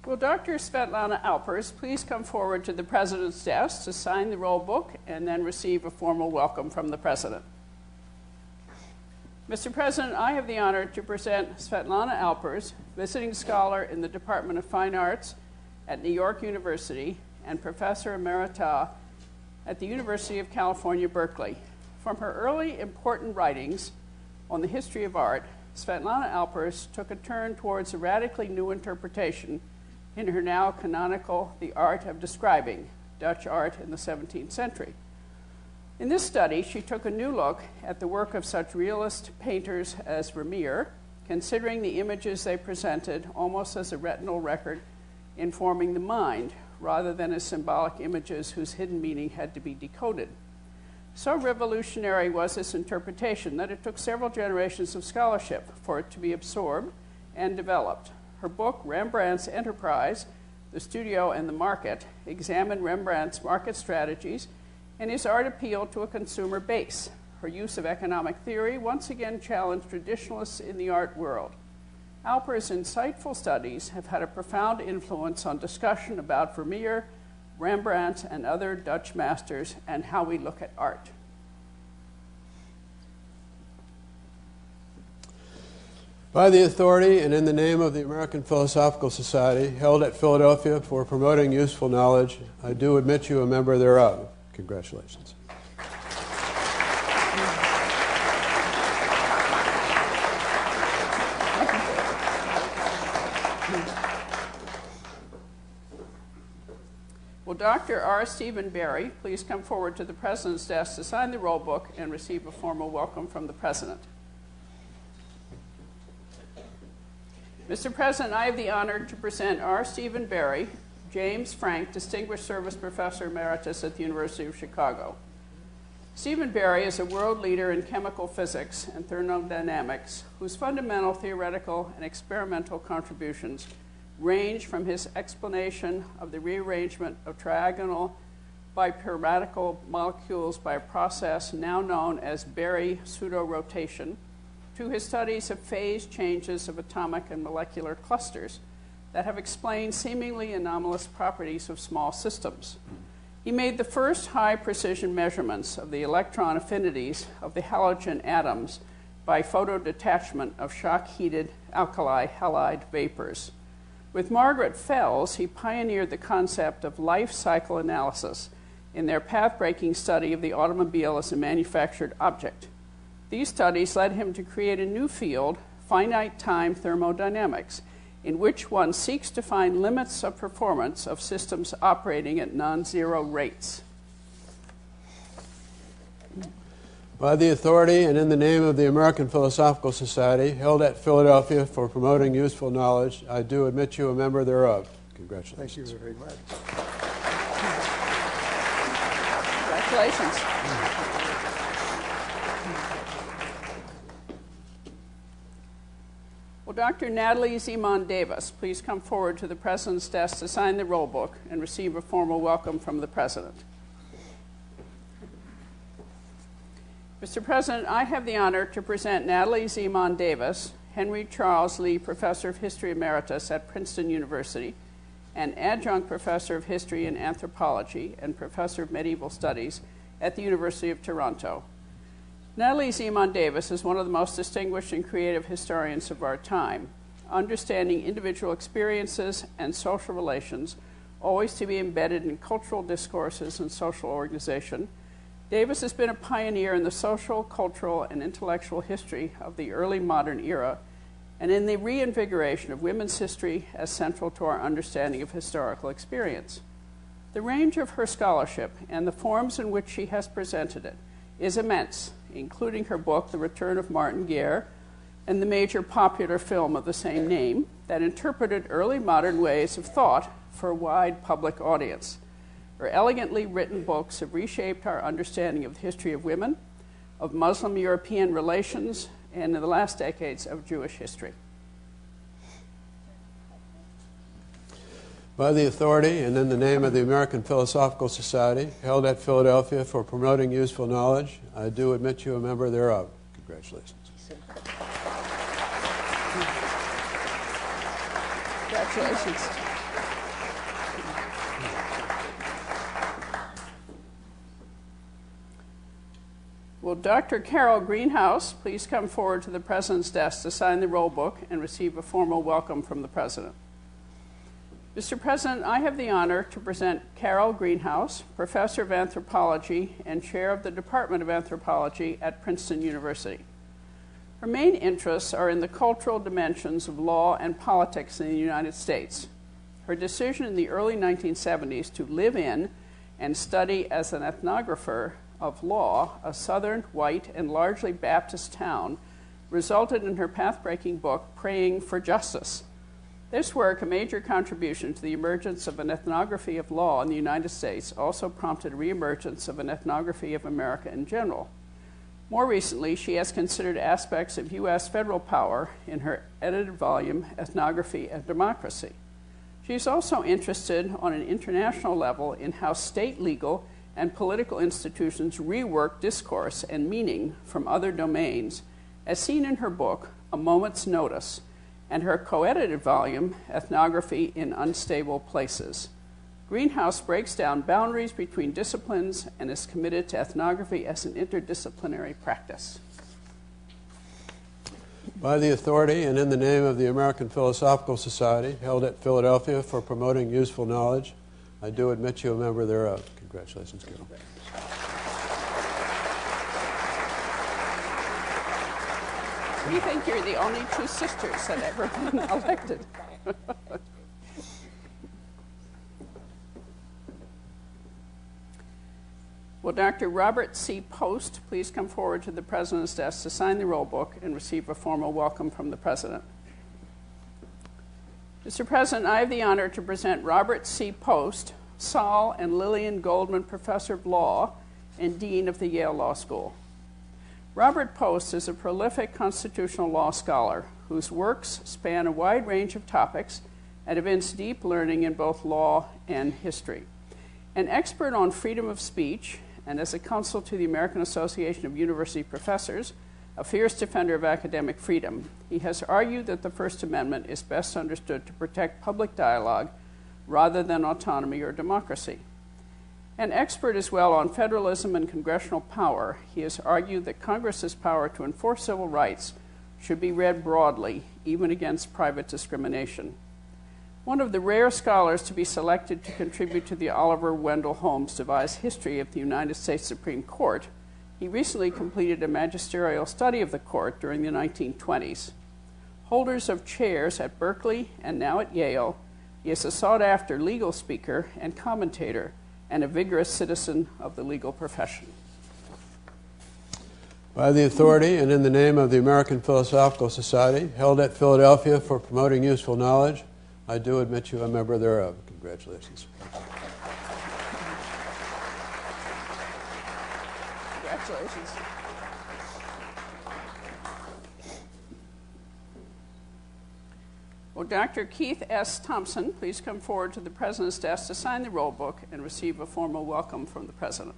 Will Dr. Svetlana Alpers please come forward to the President's desk to sign the roll book and then receive a formal welcome from the President? Mr. President, I have the honor to present Svetlana Alpers, visiting scholar in the Department of Fine Arts at New York University and Professor Emerita at the University of California, Berkeley. From her early important writings on the history of art, Svetlana Alpers took a turn towards a radically new interpretation in her now canonical The Art of Describing, Dutch Art in the 17th Century. In this study, she took a new look at the work of such realist painters as Vermeer, considering the images they presented almost as a retinal record informing the mind, rather than as symbolic images whose hidden meaning had to be decoded. So revolutionary was this interpretation that it took several generations of scholarship for it to be absorbed and developed. Her book, Rembrandt's Enterprise, The Studio and the Market, examined Rembrandt's market strategies and his art appealed to a consumer base. Her use of economic theory once again challenged traditionalists in the art world. Alpers' insightful studies have had a profound influence on discussion about Vermeer, Rembrandt, and other Dutch masters, and how we look at art. By the authority and in the name of the American Philosophical Society, held at Philadelphia for promoting useful knowledge, I do admit you a member thereof. Congratulations. Will Dr. R. Stephen Barry please come forward to the President's desk to sign the roll book and receive a formal welcome from the President? Mr. President, I have the honor to present R. Stephen Barry, James Frank, Distinguished Service Professor Emeritus at the University of Chicago. Stephen Barry is a world leader in chemical physics and thermodynamics, whose fundamental theoretical and experimental contributions range from his explanation of the rearrangement of trigonal bipyramidal molecules by a process now known as Barry pseudorotation, to his studies of phase changes of atomic and molecular clusters that have explained seemingly anomalous properties of small systems. He made the first high-precision measurements of the electron affinities of the halogen atoms by photodetachment of shock-heated alkali halide vapors. With Margaret Fells, he pioneered the concept of life cycle analysis in their path-breaking study of the automobile as a manufactured object. These studies led him to create a new field, finite-time thermodynamics, in which one seeks to find limits of performance of systems operating at non-zero rates. By the authority and in the name of the American Philosophical Society, held at Philadelphia for promoting useful knowledge, I do admit you a member thereof. Congratulations. Thank you very much. Congratulations. Will Dr. Natalie Zeman Davis please come forward to the President's desk to sign the roll book and receive a formal welcome from the President? Mr. President, I have the honor to present Natalie Zeman Davis, Henry Charles Lee Professor of History Emeritus at Princeton University, and Adjunct Professor of History and Anthropology and Professor of Medieval Studies at the University of Toronto. Natalie Zeman Davis is one of the most distinguished and creative historians of our time, understanding individual experiences and social relations, always to be embedded in cultural discourses and social organization. Davis has been a pioneer in the social, cultural, and intellectual history of the early modern era, and in the reinvigoration of women's history as central to our understanding of historical experience. The range of her scholarship and the forms in which she has presented it is immense, including her book, The Return of Martin Guerre, and the major popular film of the same name that interpreted early modern ways of thought for a wide public audience. Her elegantly written books have reshaped our understanding of the history of women, of Muslim-European relations, and in the last decades of Jewish history. By the authority and in the name of the American Philosophical Society, held at Philadelphia for promoting useful knowledge, I do admit you a member thereof. Congratulations. Congratulations. Will Dr. Carol Greenhouse please come forward to the President's desk to sign the roll book and receive a formal welcome from the President? Mr. President, I have the honor to present Carol Greenhouse, Professor of Anthropology and Chair of the Department of Anthropology at Princeton University. Her main interests are in the cultural dimensions of law and politics in the United States. Her decision in the early 1970s to live in and study as an ethnographer of law a southern, white, and largely Baptist town resulted in her path-breaking book, Praying for Justice. This work, a major contribution to the emergence of an ethnography of law in the United States, also prompted a reemergence of an ethnography of America in general. More recently, she has considered aspects of U.S. federal power in her edited volume, Ethnography and Democracy. She is also interested on an international level in how state legal and political institutions rework discourse and meaning from other domains, as seen in her book, A Moment's Notice, and her co-edited volume, Ethnography in Unstable Places. Greenhouse breaks down boundaries between disciplines and is committed to ethnography as an interdisciplinary practice. By the authority and in the name of the American Philosophical Society, held at Philadelphia for promoting useful knowledge, I do admit you a member thereof. Congratulations, Carol. We think you're the only two sisters that ever been elected. Will Dr. Robert C. Post please come forward to the President's desk to sign the roll book and receive a formal welcome from the President? Mr. President, I have the honor to present Robert C. Post, Saul and Lillian Goldman Professor of Law and Dean of the Yale Law School. Robert Post is a prolific constitutional law scholar whose works span a wide range of topics and evince deep learning in both law and history. An expert on freedom of speech, and as a counsel to the American Association of University Professors, a fierce defender of academic freedom, he has argued that the First Amendment is best understood to protect public dialogue rather than autonomy or democracy. An expert as well on federalism and congressional power, he has argued that Congress's power to enforce civil rights should be read broadly, even against private discrimination. One of the rare scholars to be selected to contribute to the Oliver Wendell Holmes devised history of the United States Supreme Court, he recently completed a magisterial study of the court during the 1920s. Holders of chairs at Berkeley and now at Yale, he is a sought-after legal speaker and commentator and a vigorous citizen of the legal profession. By the authority and in the name of the American Philosophical Society, held at Philadelphia for promoting useful knowledge, I do admit you a member thereof. Congratulations. Congratulations. Will Dr. Keith S. Thompson please come forward to the President's desk to sign the roll book and receive a formal welcome from the President?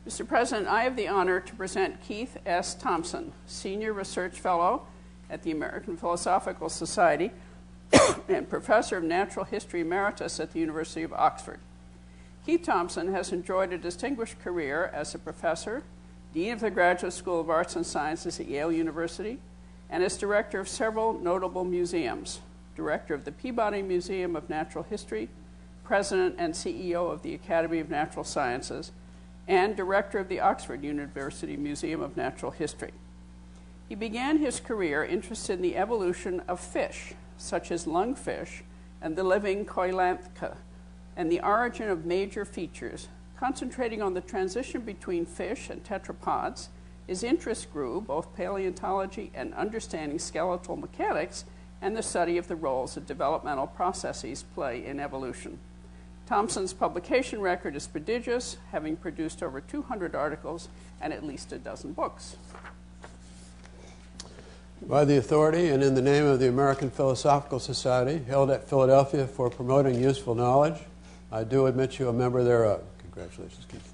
Mr. President, I have the honor to present Keith S. Thompson, Senior Research Fellow at the American Philosophical Society and Professor of Natural History Emeritus at the University of Oxford. Keith Thompson has enjoyed a distinguished career as a professor, Dean of the Graduate School of Arts and Sciences at Yale University, and as director of several notable museums, director of the Peabody Museum of Natural History, president and CEO of the Academy of Natural Sciences, and director of the Oxford University Museum of Natural History. He began his career interested in the evolution of fish, such as lungfish and the living coelacanth, and the origin of major features. Concentrating on the transition between fish and tetrapods, his interest grew both paleontology and understanding skeletal mechanics and the study of the roles that developmental processes play in evolution. Thompson's publication record is prodigious, having produced over 200 articles and at least a dozen books. By the authority and in the name of the American Philosophical Society, held at Philadelphia for promoting useful knowledge, I do admit you a member thereof. Congratulations, Keith.